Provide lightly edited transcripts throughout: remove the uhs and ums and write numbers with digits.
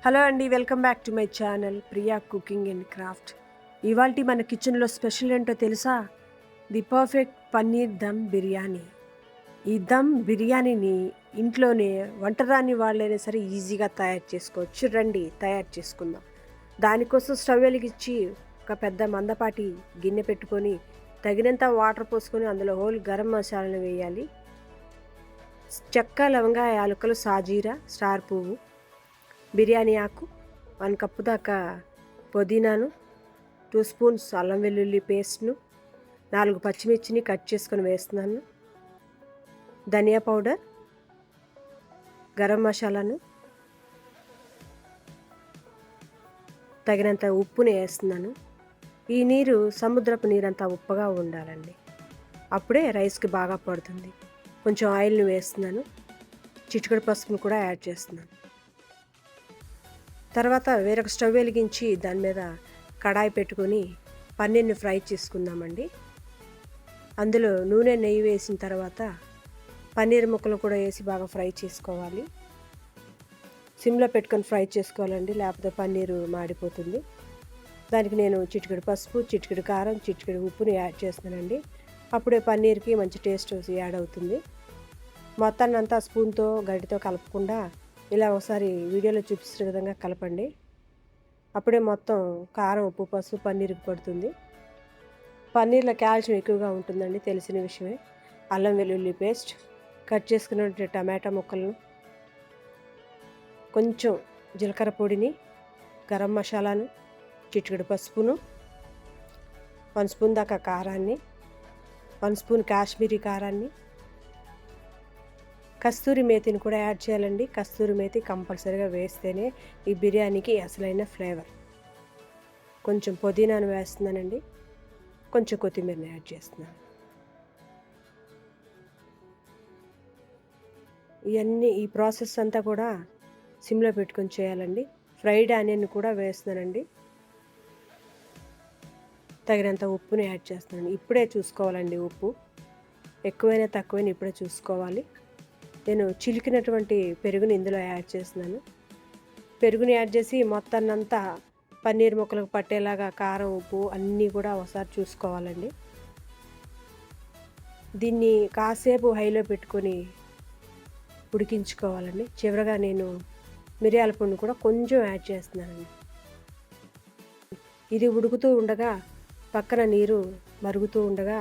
Hello అండి, welcome back to my channel Priya cooking and craft. ఇవాల్టి మన కిచెన్లో స్పెషల్ ఏంటో తెలుసా? The perfect paneer dum biryani. ఈ దమ్ బిర్యానీని ఇంట్లోనే వంటరాని వాళ్ళైనా సరే ఈజీగా తయారు చేసుకోవచ్చు. రండి తయారు చేసుకుందాం. దానికోసం స్టవ్ వెలిగించి ఒక పెద్ద మందపాటి గిన్నె పెట్టుకొని తగినంత వాటర్ పోసుకొని అందులో హోల్ గరం మసాలాను వేయాలి. చెక్క, లవంగ, యాలకులు, సాజీరా, స్టార్ పువ్వు, బిర్యానీ ఆకు, 1 కప్పు దాకా పుదీనాను, 2 స్పూన్స్ అల్లం వెల్లుల్లి పేస్ట్ను, 4 పచ్చిమిర్చిని కట్ చేసుకొని వేస్తున్నాను, ధనియా పౌడర్, గరం మసాలాను, తగినంత ఉప్పుని వేస్తున్నాను. ఈ నీరు సముద్రపు నీరంతా ఉప్పగా ఉండాలండి, అప్పుడే రైస్కి బాగా పడుతుంది. కొంచెం ఆయిల్ని వేస్తున్నాను, చిటికెడు పసుపును కూడా యాడ్ చేస్తున్నాను. తర్వాత వేరొక స్టవ్ వెలిగించి దాని మీద కడాయి పెట్టుకొని పన్నీర్ని ఫ్రై చేసుకుందామండి. అందులో నూనె, నెయ్యి వేసిన తర్వాత పన్నీర్ ముక్కలు కూడా వేసి బాగా ఫ్రై చేసుకోవాలి. సిమ్లో పెట్టుకొని ఫ్రై చేసుకోవాలండి, లేకపోతే పన్నీరు మాడిపోతుంది. దానికి నేను చిటికెడు పసుపు, చిటికెడు కారం, చిటికెడు ఉప్పుని యాడ్ చేస్తున్నానండి. అప్పుడే పన్నీర్కి మంచి టేస్ట్ యాడ్ అవుతుంది. మొత్తాన్ని అంతా స్పూన్తో గరిటెతో కలపకుండా ఇలా ఒకసారి వీడియోలో చూపిస్తున్న విధంగా కలపండి. అప్పుడే మొత్తం కారం, ఉప్పు, పసుపు పన్నీర్కి పడుతుంది. పన్నీర్లో కాల్షియం ఎక్కువగా ఉంటుందండి, తెలిసిన విషయమే. అల్లం వెల్లుల్లి పేస్ట్, కట్ చేసుకున్న టమాటా ముక్కలను, కొంచెం జీలకర్ర పొడిని, గరం మసాలాను, చిటికెడు పసుపును, 1 స్పూన్ దాకా కారాన్ని, 1 స్పూన్ కాశ్మీరీ కారాన్ని, కస్తూరి మేతిని కూడా యాడ్ చేయాలండి. కస్తూరి మేతి కంపల్సరీగా వేస్తేనే ఈ బిర్యానీకి అసలైన ఫ్లేవర్. కొంచెం పుదీనాను వేస్తున్నానండి, కొంచెం కొత్తిమీరని యాడ్ చేస్తున్నాను. ఈ ప్రాసెస్ అంతా కూడా సిమ్లో పెట్టుకొని చేయాలండి. ఫ్రైడ్ ఆనియన్ కూడా వేస్తున్నానండి. తగినంత ఉప్పుని యాడ్ చేస్తున్నాను. ఇప్పుడే చూసుకోవాలండి, ఉప్పు ఎక్కువైనా తక్కువైనా ఇప్పుడే చూసుకోవాలి. నేను చిలికినటువంటి పెరుగుని ఇందులో యాడ్ చేస్తున్నాను. పెరుగుని యాడ్ చేసి మొత్తాన్నంతా పన్నీర్ ముక్కలకు పట్టేలాగా కారం, ఉప్పు అన్నీ కూడా ఒకసారి చూసుకోవాలండి. దీన్ని కాసేపు హైలో పెట్టుకొని ఉడికించుకోవాలండి. చివరగా నేను మిరియాల పొడిని కూడా కొంచెం యాడ్ చేస్తున్నానండి. ఇది ఉడుకుతూ ఉండగా పక్కన నీరు మరుగుతూ ఉండగా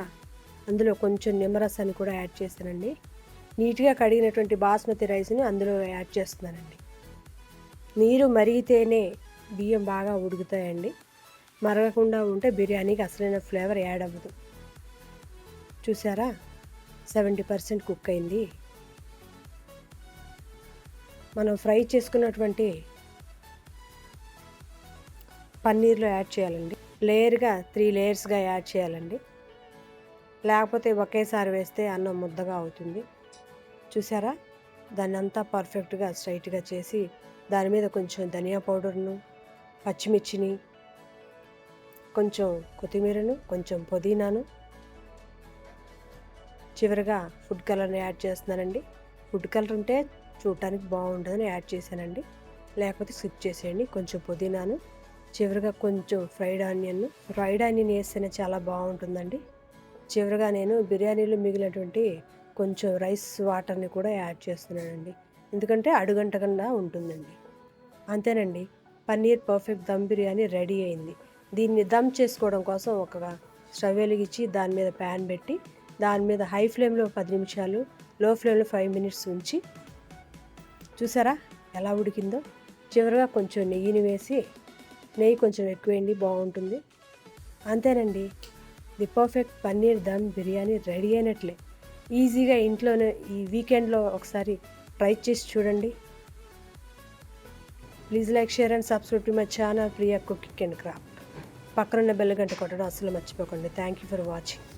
అందులో కొంచెం నిమ్మరసాన్ని కూడా యాడ్ చేస్తానండి. నీట్గా కడిగినటువంటి బాస్మతి రైస్ని అందులో యాడ్ చేస్తున్నానండి. నీరు మరిగితేనే బియ్యం బాగా ఉడుకుతాయండి. మరగకుండా ఉంటే బిర్యానీకి అసలైన ఫ్లేవర్ యాడ్ అవ్వదు. చూసారా, 70% కుక్ అయింది. మనం ఫ్రై చేసుకున్నటువంటి పన్నీర్లో యాడ్ చేయాలండి. లేయర్గా 3 లేయర్స్గా యాడ్ చేయాలండి, లేకపోతే ఒకేసారి వేస్తే అన్నం ముద్దగా అవుతుంది. చూసారా, దాన్ని అంతా పర్ఫెక్ట్గా స్ట్రైట్గా చేసి దాని మీద కొంచెం ధనియా పౌడర్ను, పచ్చిమిర్చిని, కొంచెం కొత్తిమీరను, కొంచెం పుదీనాను, చివరిగా ఫుడ్ కలర్ని యాడ్ చేస్తున్నానండి. ఫుడ్ కలర్ ఉంటే చూడటానికి బాగుంటుందని యాడ్ చేశానండి, లేకపోతే స్కిప్ చేసేయండి. కొంచెం పుదీనాను, చివరిగా కొంచెం ఫ్రైడ్ ఆనియన్ వేస్తేనే చాలా బాగుంటుందండి. చివరిగా నేను బిర్యానీలో మిగిలినటువంటి కొంచెం రైస్ వాటర్ని కూడా యాడ్ చేస్తున్నానండి, ఎందుకంటే అడుగంటకుండా ఉంటుందండి. అంతేనండి, పన్నీర్ పర్ఫెక్ట్ దమ్ బిర్యానీ రెడీ అయింది. దీన్ని దమ్ చేసుకోవడం కోసం ఒక స్టవ్ వెలిగించి దాని మీద ప్యాన్ పెట్టి దాని మీద హై ఫ్లేమ్లో 10 నిమిషాలు, లో ఫ్లేమ్లో 5 మినిట్స్ ఉంచి, చూసారా ఎలా ఉడికిందో. చివరిగా కొంచెం నెయ్యిని వేసి, నెయ్యి కొంచెం ఎక్కువేయండి, బాగుంటుంది. అంతేనండి, the perfect paneer dum biryani ready అయినట్లే. ఈజీగా ఇంట్లోనే ఈ వీకెండ్లో ఒకసారి ట్రై చేసి చూడండి. Please like, share and subscribe to my channel Priya cooking and craft. పక్కనున్న బెల్ గంట కొట్టడం అస్సలు మర్చిపోకండి. Thank you for watching.